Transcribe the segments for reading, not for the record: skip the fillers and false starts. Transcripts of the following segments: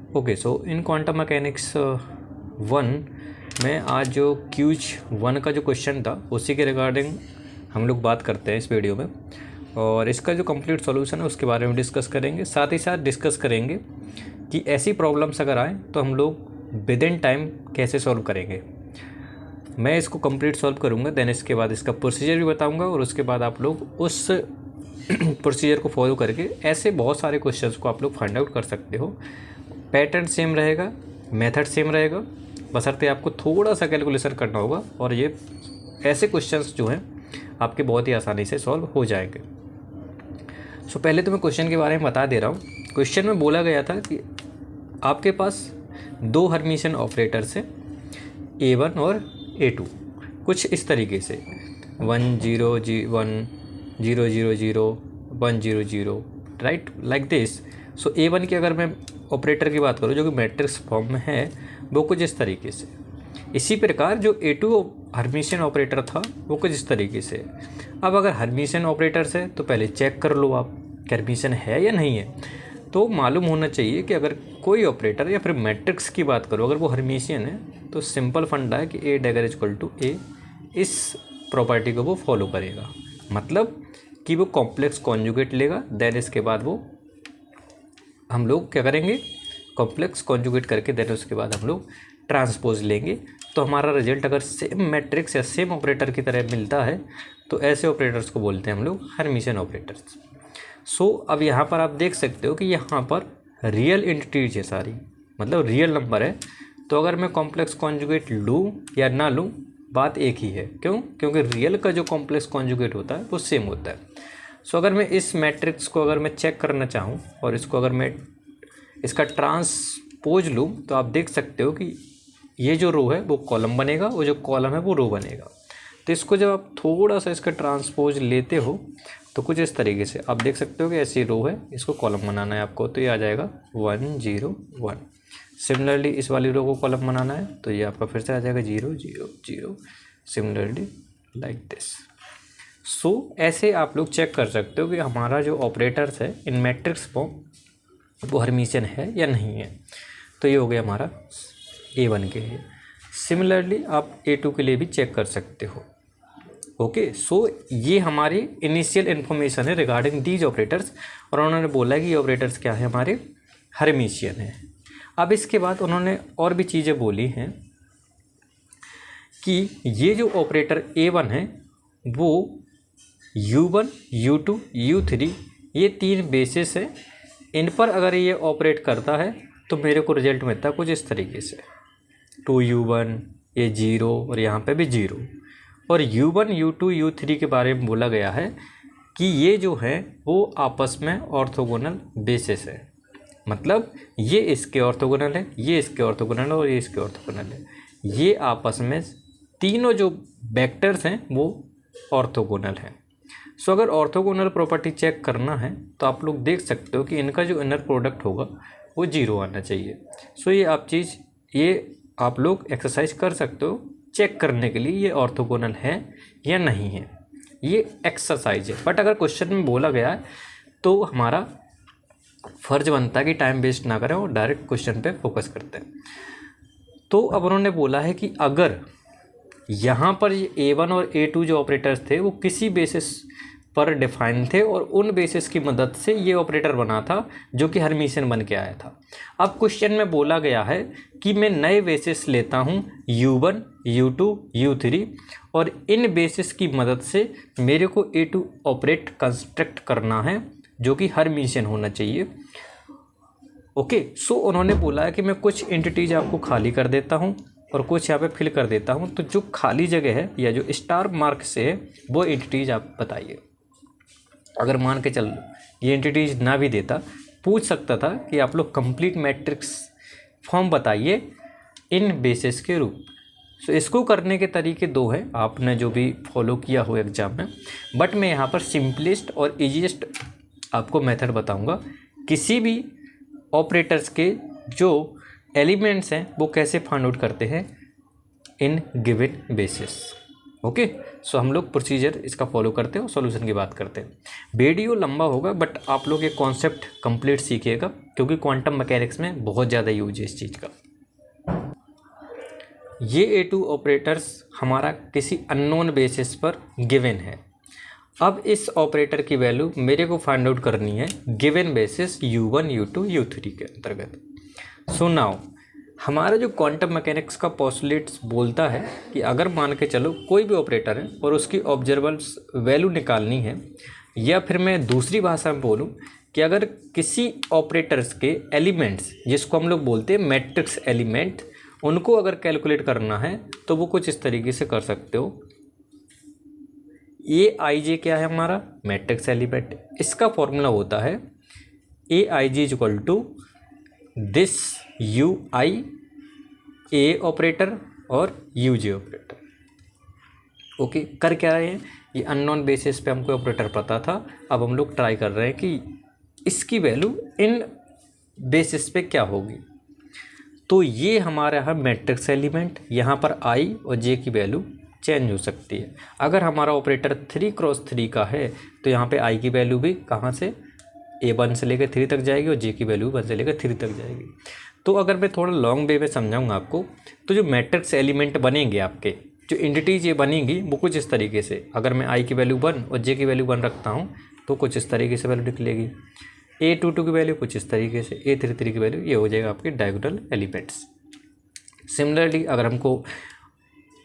Okay, सो इन quantum mechanics 1 में आज जो क्यूज 1 का जो क्वेश्चन था उसी के रिगार्डिंग हम लोग बात करते हैं इस वीडियो में, और इसका जो कंप्लीट सॉल्यूशन है उसके बारे में डिस्कस करेंगे। साथ ही साथ डिस्कस करेंगे कि ऐसी प्रॉब्लम्स अगर आए तो हम लोग विद इन टाइम कैसे सॉल्व करेंगे। मैं इसको कंप्लीट सॉल्व करूँगा, देन इसके बाद इसका प्रोसीजर भी बताऊँगा, और उसके बाद आप लोग उस प्रोसीजर को फॉलो करके ऐसे बहुत सारे क्वेश्चंस को आप लोग फाइंड आउट कर सकते हो। पैटर्न सेम रहेगा, मेथड सेम रहेगा, बशर्ते आपको थोड़ा सा कैलकुलेशन करना होगा, और ये ऐसे क्वेश्चंस जो हैं आपके बहुत ही आसानी से सॉल्व हो जाएंगे। सो पहले तो मैं क्वेश्चन के बारे में बता दे रहा हूँ। क्वेश्चन में बोला गया था कि आपके पास दो हर्मिशियन ऑपरेटर्स हैं A1 और A2, कुछ इस तरीके से 1 0 1 0 0 0 1 0 0, right, like this. So A1 की अगर मैं ऑपरेटर की बात करूँ जो कि मैट्रिक्स फॉर्म में है, वो कुछ इस तरीके से। इसी प्रकार जो A2 हर्मिशियन ऑपरेटर था वो कुछ इस तरीके से। अब अगर हर्मिशियन ऑपरेटर्स है तो पहले चेक कर लो आप कि हर्मिशियन है या नहीं है। तो मालूम होना चाहिए कि अगर कोई ऑपरेटर या फिर मैट्रिक्स की बात करो अगर वो हर्मिशियन है तो सिंपल फंडा है कि A dagger equal to A, इस प्रॉपर्टी को वो फॉलो करेगा। मतलब कि वो कॉम्प्लेक्स कॉन्जुगेट लेगा, देन इसके बाद वो हम लोग क्या करेंगे, कॉम्प्लेक्स कॉन्जुगेट करके देन उसके बाद हम लोग ट्रांसपोज लेंगे। तो हमारा रिजल्ट अगर सेम मैट्रिक्स या सेम ऑपरेटर की तरह मिलता है तो ऐसे ऑपरेटर्स को बोलते हैं हम लोग हर्मिशियन ऑपरेटर्स। सो अब यहाँ पर आप देख सकते हो कि यहाँ पर रियल एंटिटीज है सारी, मतलब रियल नंबर है। तो अगर मैं कॉम्प्लेक्स कॉन्जुगेट लूँ या ना लूँ बात एक ही है। क्यों? क्योंकि रियल का जो कॉम्प्लेक्स कॉन्जुगेट होता है वो सेम होता है। सो अगर मैं इस मैट्रिक्स को अगर मैं चेक करना चाहूँ और इसको अगर मैं इसका ट्रांसपोज लूँ तो आप देख सकते हो कि ये जो रो है वो कॉलम बनेगा और जो कॉलम है वो रो बनेगा। तो इसको जब आप थोड़ा सा इसका ट्रांसपोज लेते हो तो कुछ इस तरीके से आप देख सकते हो कि ऐसी रो है, इसको कॉलम बनाना है आपको, तो ये आ जाएगा 1 0 1। सिमिलरली इस वाली रो को कॉलम बनाना है तो ये आपका फिर से आ जाएगा 0 0 0, सिमिलरली लाइक दिस। सो ऐसे आप लोग चेक कर सकते हो कि हमारा जो ऑपरेटर्स है इन मैट्रिक्स फॉर्म वो हर्मिशियन है या नहीं है। तो ये हो गया हमारा A1 के लिए। सिमिलरली आप A2 के लिए भी चेक कर सकते हो। ओके, सो ये हमारी इनिशियल इन्फॉर्मेशन है रिगार्डिंग दीज ऑपरेटर्स, और उन्होंने बोला कि ये ऑपरेटर्स क्या है, हमारे हर्मिशियन है। अब इसके बाद उन्होंने और भी चीज़ें बोली हैं कि ये जो ऑपरेटर A1 है वो U1 U2 U3 ये 3 बेसिस है, इन पर अगर ये ऑपरेट करता है तो मेरे को रिजल्ट मिलता है कुछ इस तरीके से 2U1, ये 0 और यहाँ पे भी 0। और U1 U2 U3 के बारे में बोला गया है कि ये जो है वो आपस में ऑर्थोगोनल बेसिस है। मतलब ये इसके ऑर्थोगोनल है, ये इसके ऑर्थोगोनल है और ये इसके ऑर्थोगोनल है। ये आपस में तीनों जो वेक्टर्स हैं वो ऑर्थोगोनल हैं। सो अगर ऑर्थोगोनल प्रॉपर्टी चेक करना है तो आप लोग देख सकते हो कि इनका जो इनर प्रोडक्ट होगा वो 0 आना चाहिए। सो ये आप लोग एक्सरसाइज कर सकते हो चेक करने के लिए ये ऑर्थोगोनल है या नहीं है। ये एक्सरसाइज है, बट अगर क्वेश्चन में बोला गया है तो हमारा फ़र्ज बनता है कि टाइम वेस्ट ना करें और डायरेक्ट क्वेश्चन पे फोकस करते हैं। तो अब उन्होंने बोला है कि अगर यहाँ पर ये A1 और A2 जो ऑपरेटर्स थे वो किसी बेसिस पर डिफाइन थे और उन बेसिस की मदद से ये ऑपरेटर बना था जो कि हर्मिशियन बन के आया था। अब क्वेश्चन में बोला गया है कि मैं नए बेसिस लेता हूँ U1 U2 U3 और इन बेसिस की मदद से मेरे को A2 ऑपरेट कंस्ट्रक्ट करना है जो कि हर्मिशियन होना चाहिए। ओके, सो उन्होंने बोला है कि मैं कुछ एंटिटीज आपको खाली कर देता हूँ और कुछ यहाँ पे फिल कर देता हूँ। तो जो खाली जगह है या जो स्टार मार्क से है वो एंटिटीज आप बताइए। अगर मान के चल ये एंटिटीज ना भी देता, पूछ सकता था कि आप लोग कंप्लीट मैट्रिक्स फॉर्म बताइए इन बेसिस के रूप। सो इसको करने के तरीके दो हैं, आपने जो भी फॉलो किया हो एग्जाम में, बट मैं यहाँ पर सिंपलेस्ट और ईजीएस्ट आपको मेथड बताऊँगा किसी भी ऑपरेटर्स के जो एलिमेंट्स हैं वो कैसे फाइंड आउट करते हैं इन गिवन बेसिस। ओके, सो हम लोग प्रोसीजर इसका फॉलो करते हैं और सॉल्यूशन की बात करते हैं। वीडियो लंबा होगा बट आप लोग ये कॉन्सेप्ट कंप्लीट सीखिएगा, क्योंकि क्वांटम मैकेनिक्स में बहुत ज़्यादा यूज है इस चीज़ का। ये A2 ऑपरेटर्स हमारा किसी अननोन बेसिस पर गिवन है। अब इस ऑपरेटर की वैल्यू मेरे को फाइंड आउट करनी है given basis U1, U2, U3 के अंतर्गत। सो नाउ हमारा जो क्वांटम मैकेनिक्स का पोस्टुलेट्स बोलता है कि अगर मान के चलो कोई भी ऑपरेटर है और उसकी ऑब्जर्वेबल्स वैल्यू निकालनी है, या फिर मैं दूसरी भाषा में बोलूँ कि अगर किसी ऑपरेटर्स के एलिमेंट्स, जिसको हम लोग बोलते हैं मैट्रिक्स एलिमेंट, उनको अगर कैलकुलेट करना है तो वो कुछ इस तरीके से कर सकते हो। ए आई जे क्या है हमारा मैट्रिक्स एलिमेंट, इसका फॉर्मूला होता है A I J equal to this U I A operator और यू जे ऑपरेटर। ओके, कर क्या रहे हैं, ये अननोन बेसिस पे हमको ऑपरेटर पता था, अब हम लोग ट्राई कर रहे हैं कि इसकी वैल्यू इन बेसिस पे क्या होगी। तो ये हमारा है मैट्रिक्स एलिमेंट, यहाँ पर आई और जे की वैल्यू चेंज हो सकती है। अगर हमारा ऑपरेटर 3x3 का है तो यहाँ पे आई की वैल्यू भी कहाँ से A1 से लेकर 3 तक जाएगी और जे की वैल्यू 1 से लेकर 3 तक जाएगी। तो अगर मैं थोड़ा लॉन्ग वे में समझाऊंगा आपको, तो जो मैट्रिक्स एलिमेंट बनेंगे आपके, जो एंटिटीज ये बनेंगी वो कुछ इस तरीके से, अगर मैं आई की वैल्यू 1 और जे की वैल्यू 1 रखता हूँ तो कुछ इस तरीके से वैल्यू निकलेगी। A22 की वैल्यू कुछ इस तरीके से, A33 की वैल्यू, ये हो जाएगा आपके डायगोनल एलिमेंट्स। सिमिलरली अगर हमको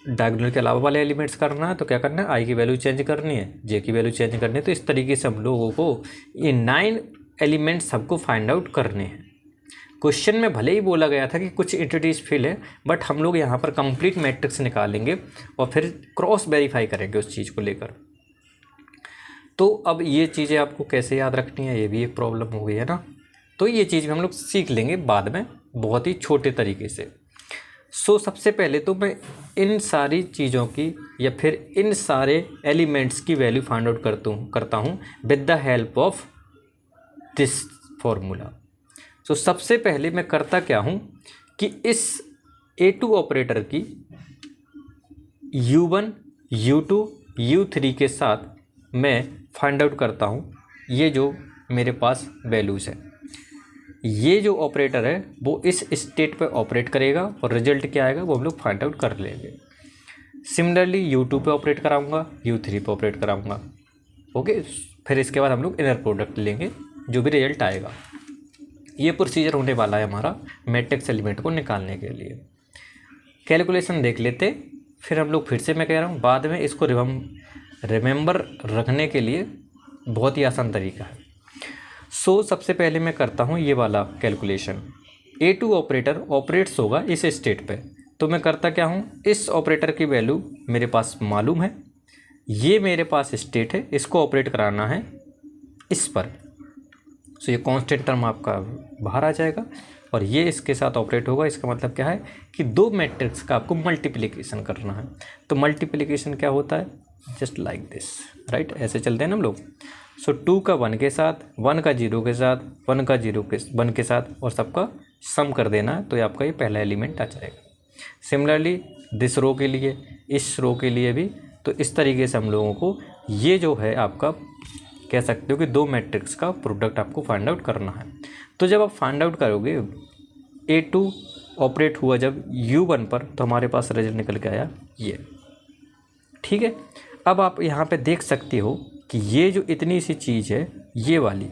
डायगोनल के अलावा वाले एलिमेंट्स करना है तो क्या करना है, आई की वैल्यू चेंज करनी है, जे की वैल्यू चेंज करनी है। तो इस तरीके से हम लोगों को ये 9 एलिमेंट्स सबको फाइंड आउट करने हैं। क्वेश्चन में भले ही बोला गया था कि कुछ एंटिटीज फिल है, बट हम लोग यहाँ पर कंप्लीट मैट्रिक्स निकालेंगे और फिर क्रॉस वेरीफाई करेंगे उस चीज़ को लेकर। तो अब ये चीज़ें आपको कैसे याद रखनी है, ये भी एक प्रॉब्लम हो गई है ना। तो ये चीज़ हम लोग सीख लेंगे बाद में बहुत ही छोटे तरीके से। सो सबसे पहले तो मैं इन सारी चीज़ों की या फिर इन सारे एलिमेंट्स की वैल्यू फाइंड आउट करता हूँ with the help of this formula. So सबसे पहले मैं करता क्या हूँ कि इस A2 ऑपरेटर की U1, U2, U3 के साथ मैं फाइंड आउट करता हूँ ये जो मेरे पास वैल्यूज़ है। ये जो ऑपरेटर है वो इस स्टेट पे ऑपरेट करेगा और रिजल्ट क्या आएगा वो हम लोग फाइंड आउट कर लेंगे। सिमिलरली U2 पे ऑपरेट कराऊंगा, U3 पे ऑपरेट कराऊंगा। ओके, फिर इसके बाद हम लोग इनर प्रोडक्ट लेंगे, जो भी रिजल्ट आएगा। ये प्रोसीजर होने वाला है हमारा मैट्रिक्स एलिमेंट को निकालने के लिए। कैलकुलेशन देख लेते, फिर हम लोग फिर से मैं कह रहा हूँ बाद में इसको रिमेंबर रखने के लिए बहुत ही आसान तरीका है। सो सबसे पहले मैं करता हूँ ये वाला कैलकुलेशन। A2 ऑपरेटर ऑपरेट्स होगा इस स्टेट पे, तो मैं करता क्या हूँ, इस ऑपरेटर की वैल्यू मेरे पास मालूम है, ये मेरे पास स्टेट है, इसको ऑपरेट कराना है इस पर। सो ये कांस्टेंट टर्म आपका बाहर आ जाएगा और ये इसके साथ ऑपरेट होगा। इसका मतलब क्या है कि दो मैट्रिक्स का आपको मल्टीप्लिकेशन करना है। तो मल्टीप्लिकेशन क्या होता है, जस्ट लाइक दिस, राइट, ऐसे चलते हैं ना हम लोग। सो 2 का 1 के साथ, 1 का 0 के साथ, 1 का 0 के 1 के साथ और सबका सम कर देना है, तो ये आपका ये पहला एलिमेंट आ जाएगा। सिमिलरली दिस रो के लिए, इस रो के लिए भी, तो इस तरीके से हम लोगों को ये जो है आपका कह सकते हो कि दो मैट्रिक्स का प्रोडक्ट आपको फाइंड आउट करना है। तो जब आप फाइंड आउट करोगे A2 ऑपरेट हुआ जब U1 पर, तो हमारे पास रिजल्ट निकल के आया ये, ठीक है। अब आप यहाँ पे देख सकते हो कि ये जो इतनी सी चीज़ है ये वाली,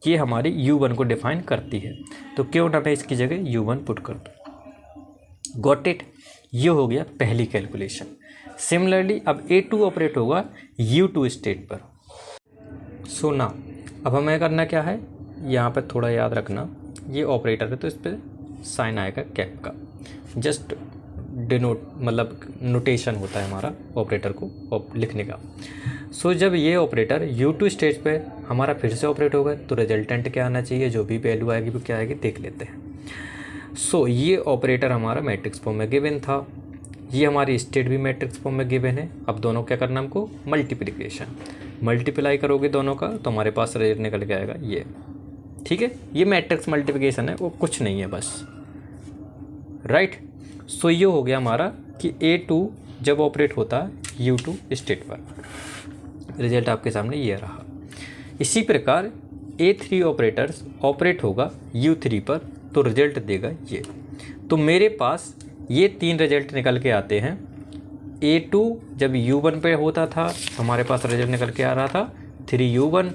ये हमारी U1 को डिफाइन करती है, तो क्यों ना मैं इसकी जगह U1 पुट कर दूँ। गॉट इट, ये हो गया पहली कैलकुलेशन। सिमिलरली अब A2 ऑपरेट होगा U2 स्टेट पर। सो ना अब हमें करना क्या है, यहाँ पर थोड़ा याद रखना, ये ऑपरेटर है तो इस पर साइन आएगा कैप का, जस्ट डिनोट मतलब नोटेशन होता है हमारा ऑपरेटर को लिखने का। सो जब ये ऑपरेटर U2 स्टेज पे हमारा फिर से ऑपरेट होगा तो रिजल्टेंट क्या आना चाहिए, जो भी वैल्यू आएगी वो क्या आएगी देख लेते हैं। सो ये ऑपरेटर हमारा मैट्रिक्स फॉर्म में गिवन था, ये हमारी स्टेट भी मैट्रिक्स फॉर्म में गिवन है। अब दोनों क्या करना हमको, मल्टीप्लिकेशन, मल्टीप्लाई करोगे दोनों का तो हमारे पास रिजल्ट निकल के आएगा ये, ठीक है। ये मैट्रिक्स मल्टीप्लिकेशन है, वो कुछ नहीं है बस, राइट। सो ये हो गया हमारा कि A2 जब ऑपरेट होता है U2 स्टेट पर। रिजल्ट आपके सामने ये रहा। इसी प्रकार A3 ऑपरेटर्स ऑपरेट होगा U3 पर तो रिजल्ट देगा ये। तो मेरे पास ये 3 रिजल्ट निकल के आते हैं। A2 जब U1 पे होता था तो हमारे पास रिजल्ट निकल के आ रहा था 3U1।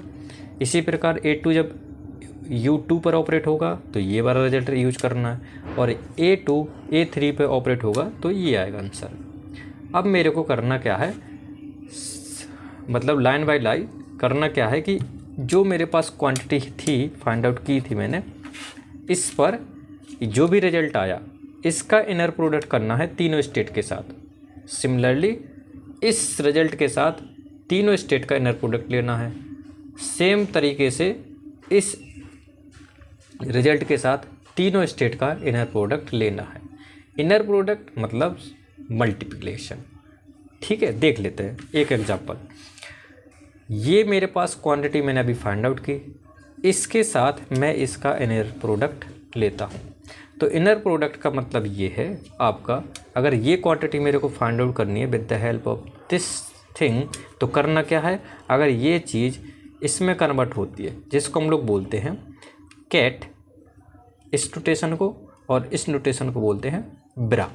इसी प्रकार A2 जब U2 पर ऑपरेट होगा तो ये वाला रिजल्ट यूज करना है, और A2 A3 पे ऑपरेट होगा तो ये आएगा आंसर। अब मेरे को करना क्या है, मतलब लाइन बाय लाइन करना क्या है कि जो मेरे पास क्वांटिटी थी फाइंड आउट की थी मैंने, इस पर जो भी रिजल्ट आया इसका इनर प्रोडक्ट करना है तीनों स्टेट के साथ। सिमिलरली इस रिजल्ट के साथ तीनों स्टेट का इनर प्रोडक्ट लेना है। सेम तरीके से इस रिजल्ट के साथ तीनों स्टेट का इनर प्रोडक्ट लेना है। इनर प्रोडक्ट मतलब मल्टीप्लिकेशन। ठीक है, देख लेते हैं एक एग्जांपल। ये मेरे पास क्वांटिटी मैंने अभी फाइंड आउट की, इसके साथ मैं इसका इनर प्रोडक्ट लेता हूँ। तो इनर प्रोडक्ट का मतलब ये है आपका, अगर ये क्वांटिटी मेरे को फाइंड आउट करनी है with the help of this thing, तो करना क्या है, अगर ये चीज़ इसमें कन्वर्ट होती है जिसको हम लोग बोलते हैं कैट, इस नोटेशन को, और इस नोटेशन को बोलते हैं ब्रा।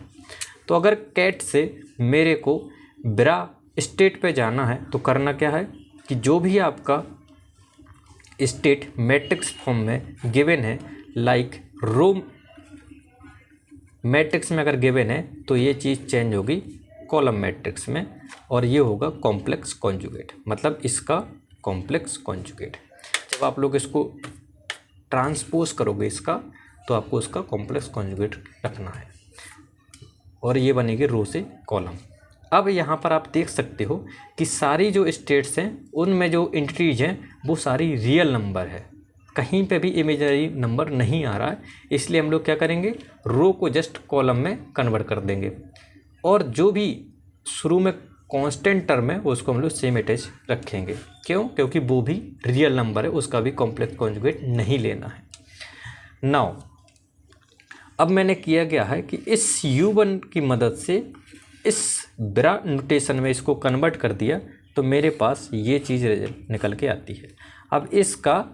तो अगर कैट से मेरे को ब्रा स्टेट पे जाना है तो करना क्या है कि जो भी आपका स्टेट मैट्रिक्स फॉर्म में गिवन है, लाइक रो मैट्रिक्स में अगर गिवन है तो ये चीज़ चेंज होगी कॉलम मैट्रिक्स में, और ये होगा कॉम्प्लेक्स कॉन्जुगेट, मतलब इसका कॉम्प्लेक्स कॉन्जुगेट। जब आप लोग इसको ट्रांसपोज करोगे इसका, तो आपको उसका कॉम्प्लेक्स कॉन्जुगेट रखना है, और ये बनेगी रो से कॉलम। अब यहाँ पर आप देख सकते हो कि सारी जो स्टेट्स हैं उनमें जो एंटिटीज हैं वो सारी रियल नंबर है, कहीं पे भी इमेजिनरी नंबर नहीं आ रहा है। इसलिए हम लोग क्या करेंगे, रो को जस्ट कॉलम में कन्वर्ट कर देंगे, और जो भी शुरू में कांस्टेंट टर्म है उसको हम लोग सेम अटैच रखेंगे। क्यों? क्योंकि वो भी रियल नंबर है, उसका भी कॉम्प्लेक्स कॉन्जुगेट नहीं लेना है। नाउ अब मैंने किया गया है कि इस U1 की मदद से इस ब्रा नोटेशन में इसको कन्वर्ट कर दिया, तो मेरे पास ये चीज़ रिजल्ट निकल के आती है। अब इसका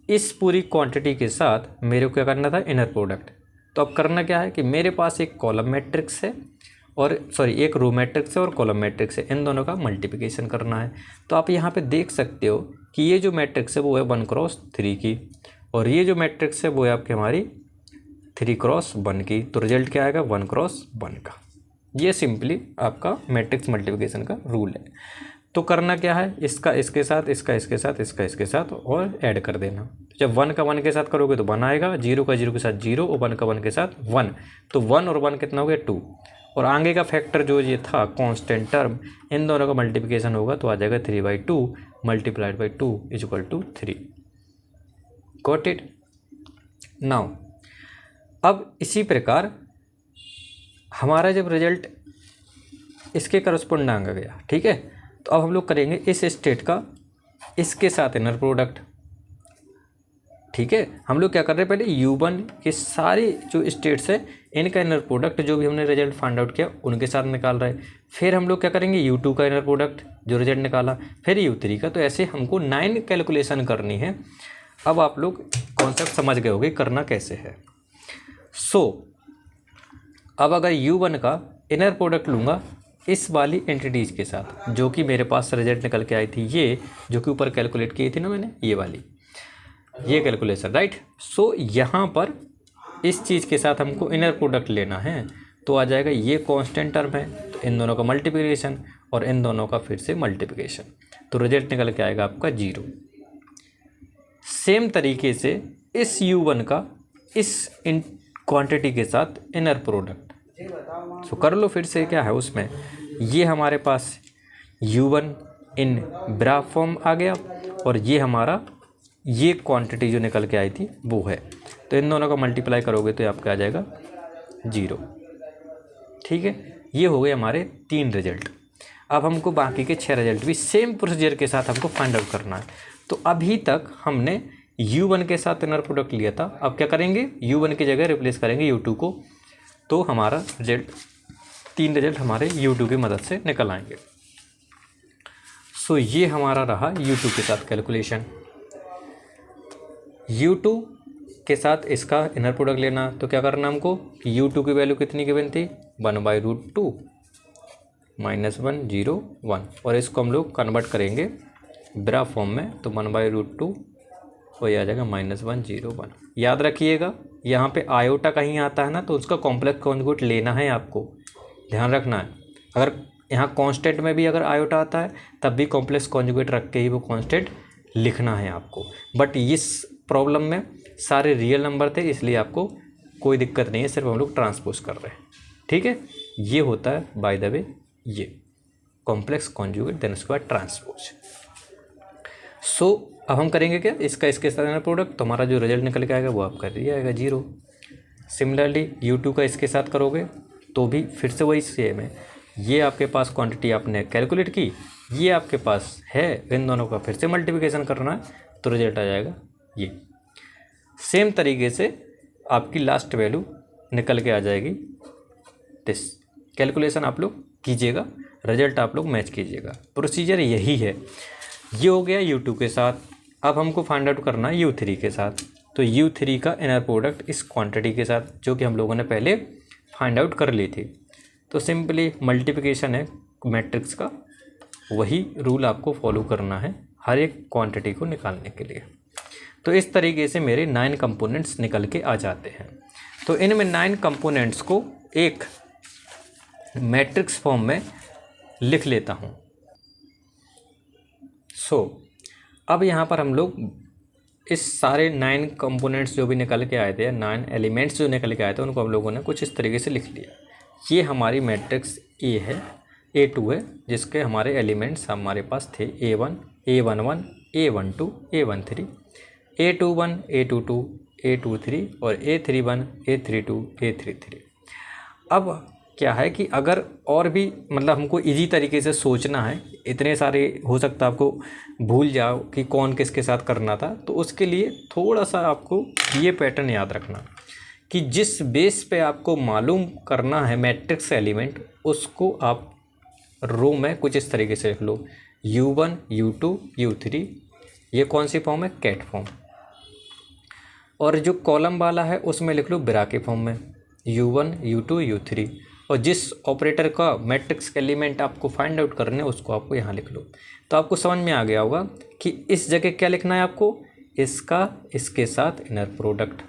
इस पूरी क्वांटिटी के साथ मेरे को क्या करना था, इनर प्रोडक्ट। तो अब करना क्या है कि मेरे पास एक कॉलम मैट्रिक्स है और एक रो मैट्रिक्स है और कॉलम मैट्रिक्स है, इन दोनों का मल्टीप्लिकेशन करना है। तो आप यहाँ पे देख सकते हो कि ये जो मैट्रिक्स है वो है 1×3 की, और ये जो मैट्रिक्स है वो है आपकी हमारी 3×1 की। तो रिजल्ट क्या आएगा, 1×1 का। ये सिंपली आपका मैट्रिक्स मल्टीप्लिकेशन का रूल है। तो करना क्या है, इसका इसके साथ, इसका इसके साथ, इसका इसके साथ, और ऐड कर देना। जब 1 का 1 के साथ करोगे तो 1 आएगा, 0 का 0 के साथ 0, और 1 का 1 के साथ 1। तो 1 और 1 कितना हो गया, 2। और आगे का फैक्टर जो ये था कांस्टेंट टर्म, इन दोनों का मल्टीप्लिकेशन होगा तो आ जाएगा 3/2 multiplied by 2 = 3। Got it. Now अब इसी प्रकार हमारा जब रिजल्ट इसके करस्पॉन्डिंग आ गया, ठीक है, तो अब हम लोग करेंगे इस स्टेट का इसके साथ इनर प्रोडक्ट। ठीक है, हम लोग क्या कर रहे हैं, पहले U1 के सारे जो स्टेट्स हैं इनका इनर प्रोडक्ट जो भी हमने रिजल्ट फाइंड आउट किया उनके साथ निकाल रहे हैं। फिर हम लोग क्या करेंगे, U2 का इनर प्रोडक्ट जो रिजल्ट निकाला, फिर U3 का। तो ऐसे हमको 9 कैलकुलेशन करनी है। अब आप लोग कॉन्सेप्ट समझ गए होंगे करना कैसे है। अब अगर U1 का इनर प्रोडक्ट लूँगा इस वाली एंटिटीज़ के साथ, जो कि मेरे पास रिजल्ट निकल के आई थी, ये जो कि ऊपर कैलकुलेट की थी ना मैंने, ये वाली, ये कैलकुलेशन, राइट। यहाँ पर इस चीज़ के साथ हमको इनर प्रोडक्ट लेना है, तो आ जाएगा ये कांस्टेंट टर्म है, तो इन दोनों का मल्टीप्लिकेशन और इन दोनों का फिर से मल्टीप्लिकेशन, तो रिजल्ट निकल के आएगा आपका 0। सेम तरीके से इस U1 का इस क्वांटिटी के साथ इनर प्रोडक्ट, तो कर लो फिर से। क्या है उसमें, ये हमारे पास U1 इन ब्रा फॉर्म आ गया, और ये हमारा ये क्वांटिटी जो निकल के आई थी वो है, तो इन दोनों का मल्टीप्लाई करोगे तो आपका आ जाएगा 0। ठीक है, ये हो गए हमारे 3 रिजल्ट। अब हमको बाकी के 6 रिजल्ट भी सेम प्रोसीजर के साथ हमको फाइंड आउट करना है। तो अभी तक हमने U1 के साथ इनर प्रोडक्ट लिया था, अब क्या करेंगे, U1 की जगह रिप्लेस करेंगे U2 को, तो हमारा रिजल्ट 3 रिजल्ट हमारे U2 की मदद से निकल आएंगे। सो ये हमारा रहा U2 के साथ कैलकुलेशन। U2 के साथ इसका इनर प्रोडक्ट लेना, तो क्या करना हमको, U2 की वैल्यू कितनी गिवन थी, 1/√2 -1 0 1, और इसको हम लोग कन्वर्ट करेंगे ब्रा फॉर्म में, तो 1/√2 वही आ जाएगा -1 0 1। याद रखिएगा यहाँ पे आयोटा कहीं आता है ना, तो उसका कॉम्प्लेक्स कॉन्जुगेट लेना है, आपको ध्यान रखना है। अगर यहाँ कांस्टेंट में भी अगर आयोटा आता है तब भी कॉम्प्लेक्स कॉन्जुगेट रख के ही वो कांस्टेंट लिखना है आपको। बट इस प्रॉब्लम में सारे रियल नंबर थे, इसलिए आपको कोई दिक्कत नहीं है, सिर्फ हम लोग ट्रांसपोज कर रहे हैं। ठीक है, ये होता है बाय द वे ये कॉम्प्लेक्स कॉन्जुगेट, देन उसके बाद ट्रांसपोज। सो अब हम करेंगे क्या, इसका इसके साथ इनर प्रोडक्ट, तो हमारा जो रिजल्ट निकल के आएगा वो आपका ये आएगा 0। सिमिलरली U2 का इसके साथ करोगे तो भी फिर से वही सेम है, ये आपके पास क्वांटिटी आपने कैलकुलेट की, ये आपके पास है, इन दोनों का फिर से मल्टीप्लिकेशन करना है, तो रिजल्ट आ जाएगा ये। सेम तरीके से आपकी लास्ट वैल्यू निकल के आ जाएगी दिस। कैलकुलेशन आप लोग कीजिएगा, रिजल्ट आप लोग मैच कीजिएगा, प्रोसीजर यही है। ये हो गया U2 के साथ। अब हमको फाइंड आउट करना है U3 के साथ, तो U3 का इनर प्रोडक्ट इस क्वांटिटी के साथ जो कि हम लोगों ने पहले फाइंड आउट कर ली थी। तो सिंपली मल्टीप्लिकेशन है मैट्रिक्स का, वही रूल आपको फॉलो करना है हर एक क्वांटिटी को निकालने के लिए। तो इस तरीके से मेरे 9 कंपोनेंट्स निकल के आ जाते हैं। तो इनमें 9 कंपोनेंट्स को एक मैट्रिक्स फॉर्म में लिख लेता हूँ। अब यहाँ पर हम लोग इस सारे 9 कंपोनेंट्स जो भी निकल के आए थे, 9 एलिमेंट्स जो निकल के आए थे, उनको हम लोगों ने कुछ इस तरीके से लिख लिया। ये हमारी मैट्रिक्स A है, A2 है, जिसके हमारे एलिमेंट्स हमारे पास थे A1, A11, A12, A13, A21, A22, A23 और A31, A32, A33। अब क्या है कि अगर और भी मतलब हमको इजी तरीके से सोचना है, इतने सारे हो सकता है आपको भूल जाओ कि कौन किसके साथ करना था, तो उसके लिए थोड़ा सा आपको ये पैटर्न याद रखना कि जिस बेस पे आपको मालूम करना है मैट्रिक्स एलिमेंट, उसको आप रो में कुछ इस तरीके से लिख लो, U1, U2, U3, ये कौन सी फॉर्म है, कैट फॉर्म। और जो कॉलम वाला है उसमें लिख लो ब्रा के फॉर्म में, U1, U2, U3। और जिस ऑपरेटर का मैट्रिक्स एलिमेंट आपको फाइंड आउट करने हैं उसको आपको यहाँ लिख लो। तो आपको समझ में आ गया होगा कि इस जगह क्या लिखना है आपको, इसका इसके साथ इनर प्रोडक्ट।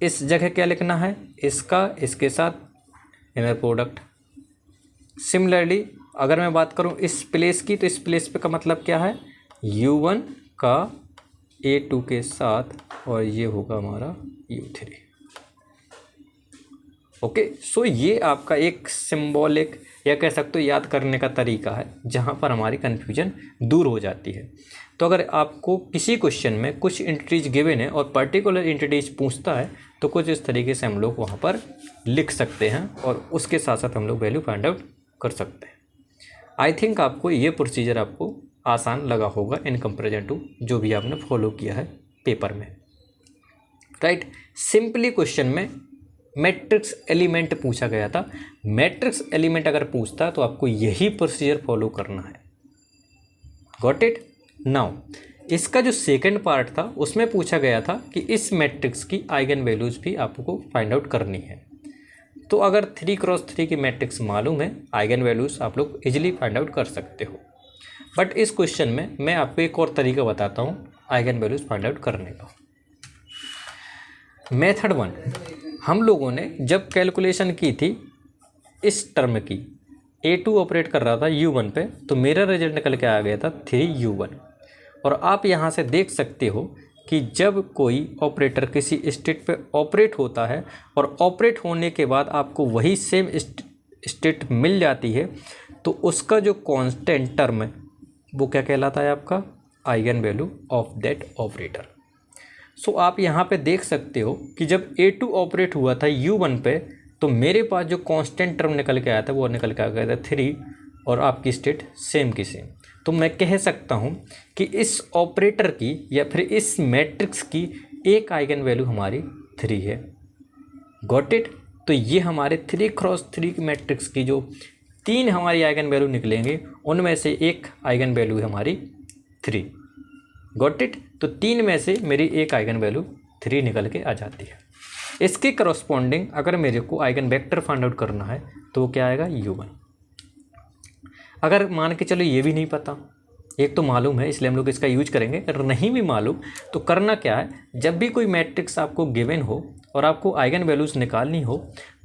इस जगह क्या लिखना है, इसका इसके साथ इनर प्रोडक्ट। सिमिलरली अगर मैं बात करूँ इस प्लेस की, तो इस प्लेस पे का मतलब क्या है, U1 का A2 के साथ, और ये होगा हमारा U3। ओके, सो ये आपका एक सिंबॉलिक या कह सकते हो याद करने का तरीका है, जहाँ पर हमारी कन्फ्यूजन दूर हो जाती है। तो अगर आपको किसी क्वेश्चन में कुछ एंटिटीज गिवन है और पर्टिकुलर एंटिटीज पूछता है, तो कुछ इस तरीके से हम लोग वहाँ पर लिख सकते हैं और उसके साथ साथ हम लोग वैल्यू फाइंड आउट कर सकते हैं। आई थिंक आपको ये प्रोसीजर आपको आसान लगा होगा इन कंपेरिजन टू जो भी आपने फॉलो किया है पेपर में, राइट। सिंपली क्वेश्चन में मैट्रिक्स एलिमेंट पूछा गया था। मैट्रिक्स एलिमेंट अगर पूछता है तो आपको यही प्रोसीजर फॉलो करना है। Got it. नाउ इसका जो सेकंड पार्ट था उसमें पूछा गया था कि इस मैट्रिक्स की आइगन वैल्यूज भी आपको फाइंड आउट करनी है। तो अगर 3x3 की मैट्रिक्स मालूम है, आइगन वैल्यूज आप लोग इजीली फाइंड आउट कर सकते हो। बट इस क्वेश्चन में मैं आपको एक और तरीका बताता हूँ आइगन वैल्यूज फाइंड आउट करने का। मेथड 1, हम लोगों ने जब कैलकुलेशन की थी इस टर्म की, A2 ऑपरेट कर रहा था U1 पे, तो मेरा रिजल्ट निकल के आ गया था 3U1। और आप यहाँ से देख सकते हो कि जब कोई ऑपरेटर किसी स्टेट पे ऑपरेट होता है और ऑपरेट होने के बाद आपको वही सेम स्टेट मिल जाती है, तो उसका जो कांस्टेंट टर्म है वो क्या कहलाता है, आपका eigen value of that operator. So आप यहाँ पे देख सकते हो कि जब A2 ऑपरेट हुआ था U1 पे, तो मेरे पास जो कांस्टेंट टर्म निकल के आया था वो निकल के आ गया था 3, और आपकी स्टेट सेम की सेम। तो मैं कह सकता हूँ कि इस ऑपरेटर की या फिर इस मैट्रिक्स की एक आइगन वैल्यू हमारी 3 है। Got it. तो ये हमारे 3x3 की मैट्रिक्स की जो 3 हमारी आइगन वैल्यू निकलेंगे उनमें से एक आइगन वैल्यू है हमारी 3। Got it. तो 3 में से मेरी एक आइगन वैल्यू 3 निकल के आ जाती है। इसके करस्पॉन्डिंग अगर मेरे को आइगन वेक्टर फाइंड आउट करना है तो वो क्या आएगा u1। अगर मान के चलो ये भी नहीं पता, एक तो मालूम है इसलिए हम लोग इसका यूज करेंगे, अगर नहीं भी मालूम तो करना क्या है, जब भी कोई मैट्रिक्स आपको गिवन हो और आपको आइगन वैल्यूज़ निकालनी हो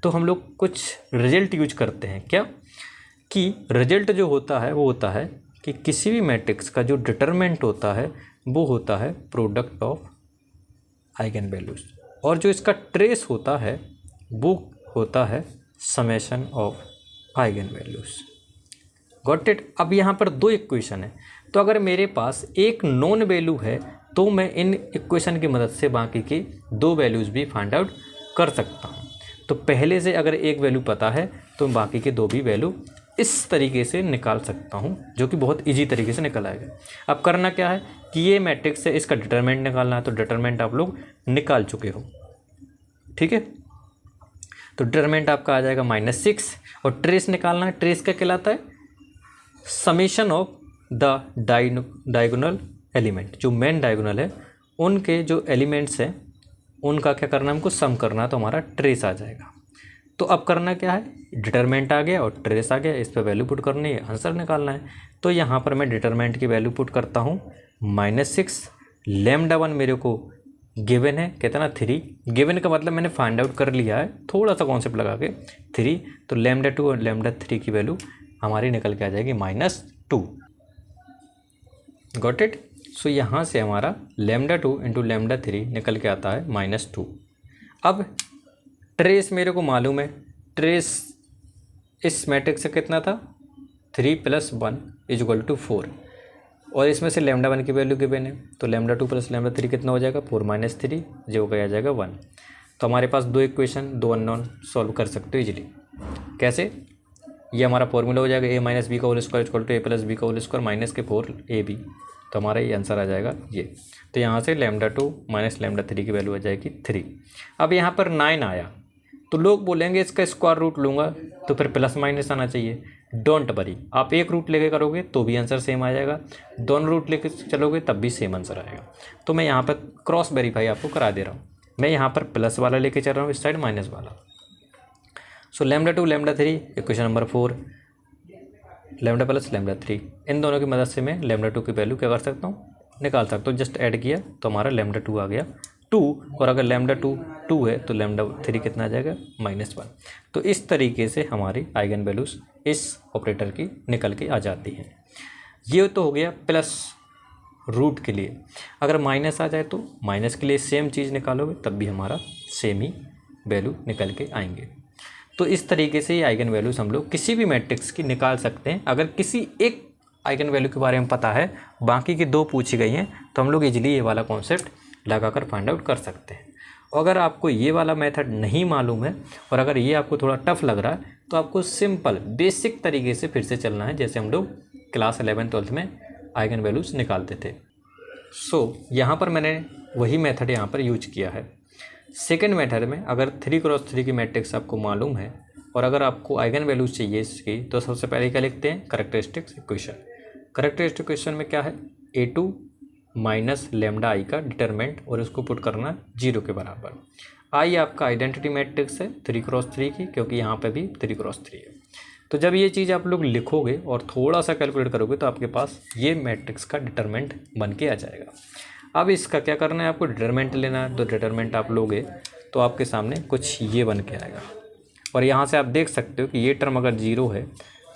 तो हम लोग कुछ रिजल्ट यूज करते हैं। क्या कि रिजल्ट जो होता है वो होता है कि किसी भी मैट्रिक्स का जो डिटरमिनेंट होता है वो होता है प्रोडक्ट ऑफ आइगन वैल्यूज़, और जो इसका ट्रेस होता है वो होता है summation of eigen values. Got it. अब यहाँ पर 2 इक्वेशन है, तो अगर मेरे पास एक नॉन वैल्यू है तो मैं इन इक्वेशन की मदद से बाकी की 2 वैल्यूज़ भी फाइंड आउट कर सकता हूँ। तो पहले से अगर एक वैल्यू पता है तो बाकी के 2 भी वैल्यू इस तरीके से निकाल सकता हूँ, जो कि बहुत इजी तरीके से निकल आएगा। अब करना क्या है कि ये मैट्रिक्स है, इसका डिटरमिनेंट निकालना है, तो डिटरमिनेंट आप लोग निकाल चुके हो, ठीक है। तो डिटरमिनेंट आपका आ जाएगा -6, और ट्रेस निकालना है। ट्रेस क्या कहलाता है? Summation of the diagonal element, जो मेन डायगोनल है उनके जो एलिमेंट्स हैं उनका क्या करना है, हमको सम करना है, तो हमारा ट्रेस आ जाएगा। तो अब करना क्या है, डिटरमिनेंट आ गया और ट्रेस आ गया, इस पर वैल्यू पुट करनी है, आंसर निकालना है। तो यहाँ पर मैं डिटरमिनेंट की वैल्यू पुट करता हूँ -6, λ1 मेरे को गिवन है कितना 3, गिवन का मतलब मैंने फाइंड आउट कर लिया है, थोड़ा सा कॉन्सेप्ट लगा के 3, तो λ2 और λ3 की वैल्यू हमारी निकल के आ जाएगी -2। Got it. सो यहाँ से हमारा λ2 इंटू λ3 निकल के आता है -2। अब ट्रेस मेरे को मालूम है, ट्रेस इस मैट्रिक्स से कितना था 3 + 1 = 4, और इसमें से λ1 की वैल्यू गिवन है, तो λ2 + λ3 कितना हो जाएगा 4 - 3, जो आ जाएगा 1। तो हमारे पास 2 इक्वेशन 2 अननोन सॉल्व कर सकते हो इजीली। कैसे? ये हमारा फॉर्मूला हो जाएगा a - b का होल स्क्वायर = a + b का होल स्क्वायर माइनस के 4ab, तो हमारा ये आंसर आ जाएगा ये। तो यहाँ से λ2 - λ3 की वैल्यू आ जाएगी 3। अब यहाँ पर 9 आया तो लोग बोलेंगे इसका स्क्वायर रूट लूँगा तो फिर प्लस माइनस आना चाहिए। डोंट वरी, आप एक रूट लेके करोगे तो भी आंसर सेम आ जाएगा, दोनों रूट लेके चलोगे तब भी सेम आंसर आएगा। तो मैं यहाँ पर क्रॉस वेरीफाई आपको करा दे रहा हूँ, मैं यहाँ पर प्लस वाला लेके चल रहा हूँ, इस साइड माइनस वाला। सो λ2 λ3 इक्वेशन नंबर 4, λ + λ3, इन दोनों की मदद से मैं λ2 की वैल्यू क्या कर सकता हूँ, निकाल सकता हूँ। जस्ट ऐड किया तो हमारा λ2 आ गया 2, और अगर λ2 2 है तो λ3 कितना आ जाएगा -1। तो इस तरीके से हमारी आइगन वैल्यूज़ इस ऑपरेटर की निकल के आ जाती हैं। ये तो हो गया प्लस रूट के लिए। अगर माइनस आ जाए तो माइनस के लिए सेम चीज़ निकालोगे तब भी हमारा सेम ही वैल्यू निकल के आएंगे। तो इस तरीके से ये आइगन वैल्यूज़ हम लोग किसी भी मैट्रिक्स की निकाल सकते हैं। अगर किसी एक आइगन वैल्यू के बारे में पता है, बाकी की 2 पूछी गई हैं, तो हम लोग इजीली ये वाला कॉन्सेप्ट लगाकर फाइंड आउट कर सकते हैं। और अगर आपको ये वाला मेथड नहीं मालूम है और अगर ये आपको थोड़ा टफ लग रहा है तो आपको सिंपल बेसिक तरीके से फिर से चलना है, जैसे हम लोग क्लास 11-12 में आइगन वैल्यूज़ निकालते थे। यहाँ पर मैंने वही मेथड यहाँ पर यूज किया है। सेकेंड मेथड में अगर 3x3 की मैट्रिक्स आपको मालूम है और अगर आपको आइगन वैल्यूज़ चाहिए इसकी, तो सबसे पहले क्या लिखते हैं, करैक्टरिस्टिक्स इक्वेशन। करैक्टरिस्टिक इक्वेशन में क्या है, a2 - λi का डिटरमिनेंट, और उसको पुट करना 0 के बराबर। आई आपका आइडेंटिटी मैट्रिक्स है 3x3 की, क्योंकि यहाँ पे भी 3x3 है। तो जब ये चीज़ आप लोग लिखोगे और थोड़ा सा कैलकुलेट करोगे तो आपके पास ये मैट्रिक्स का डिटरमिनेंट बन के आ जाएगा। अब इसका क्या करना है, आपको डिटरमिनेंट लेना है। तो डिटरमिनेंट आप लोगे तो आपके सामने कुछ ये बन के आएगा, और यहाँ से आप देख सकते हो कि ये टर्म अगर 0 है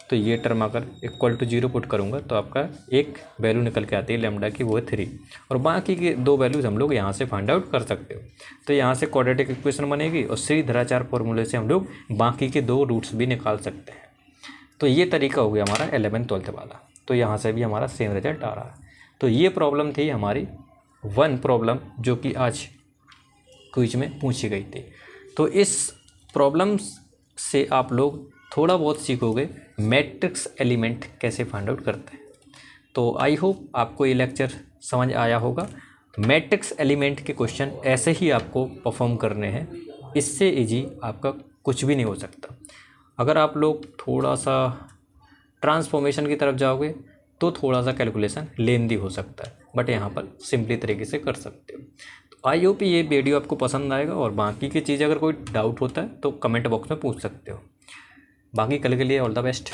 तो ये टर्म अगर =0 पुट करूँगा तो आपका एक वैल्यू निकल के आती है लैम्डा की, वो है 3, और बाकी की 2 वैल्यूज़ हम लोग यहाँ से फाइंड आउट कर सकते हो। तो यहाँ से क्वाड्रेटिक इक्वेशन बनेगी और सीधराचार फॉर्मूले से हम लोग बाकी के 2 रूट्स भी निकाल सकते हैं। तो ये तरीका हो गया हमारा 11-12 वाला। तो यहाँ से भी हमारा सेम रिजल्ट आ रहा है। तो ये प्रॉब्लम थी हमारी 1 प्रॉब्लम, जो कि आज क्विज में पूछी गई थी। तो इस प्रॉब्लम से आप लोग थोड़ा बहुत सीखोगे मैट्रिक्स एलिमेंट कैसे फाइंड आउट करते हैं। तो आई होप आपको ये लेक्चर समझ आया होगा। मैट्रिक्स एलिमेंट के क्वेश्चन ऐसे ही आपको परफॉर्म करने हैं, इससे इजी आपका कुछ भी नहीं हो सकता। अगर आप लोग थोड़ा सा ट्रांसफॉर्मेशन की तरफ जाओगे तो थोड़ा सा कैलकुलेशन लेंदी हो सकता है, बट यहाँ पर सिंपली तरीके से कर सकते हो। तो आई होप ये वीडियो आपको पसंद आएगा, और बाकी की चीज़ अगर कोई डाउट होता है तो कमेंट बॉक्स में पूछ सकते हो। बाकी कल के लिए ऑल द बेस्ट।